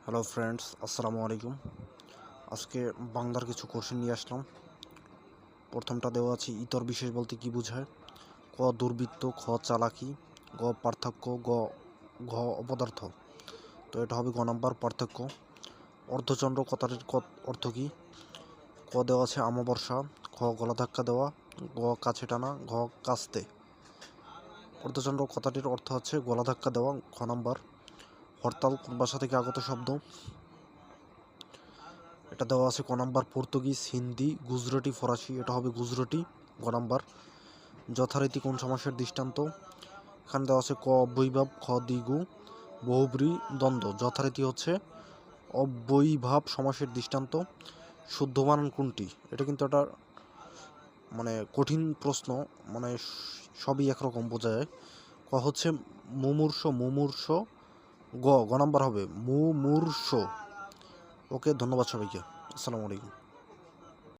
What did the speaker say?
Hello friends, আসসালামু আলাইকুম। আজকে বাংলার কিছু কোশ্চেন নিয়ে আসলাম। প্রথমটা দেওয়া আছে, ইতর বিশেষ বলতে কি বোঝায়? ক দুর্বৃত্ত, খ চালাকি, গ পার্থক্য, ঘ অপদার্থ। তো এটা হবে গ নাম্বার, পার্থক্য। অর্ধচন্দ্র কথাটির অর্থ কী? ক দেওয়া আছে আমাবর্ষা, খ গলা ধাক্কা দেওয়া, গ কাছে টানা, ঘ কাস্তে। অর্ধচন্দ্র কথাটির অর্থ হচ্ছে গলা ধাক্কা দেওয়া, খ নাম্বার। হরতাল কোন ভাষা থেকে আগত শব্দ? এটা দেওয়া আছে ক নাম্বার, পর্তুগিজ, হিন্দি, গুজরাটি, ফরাসি। এটা হবে গুজরাটি, গ নাম্বার। যথারীতি কোন সমাসের দৃষ্টান্ত? এখানে দেওয়া আছে ক অব্যয়ীভাব, খ দ্বিগু, বহুব্রী, দ্বন্দ্ব। যথারীতি হচ্ছে অব্যয়ীভাব সমাসের দৃষ্টান্ত। শুদ্ধ বানান কোনটি? এটা কিন্তু একটা কঠিন প্রশ্ন, সবই একরকম বোঝা যায়। ক হচ্ছে মুমূর্ষ, মুমূর্ষ। গ নাম্বার হবে মুমূর্ষ। ওকে, ধন্যবাদ সবাইকে। আসসালামু আলাইকুম।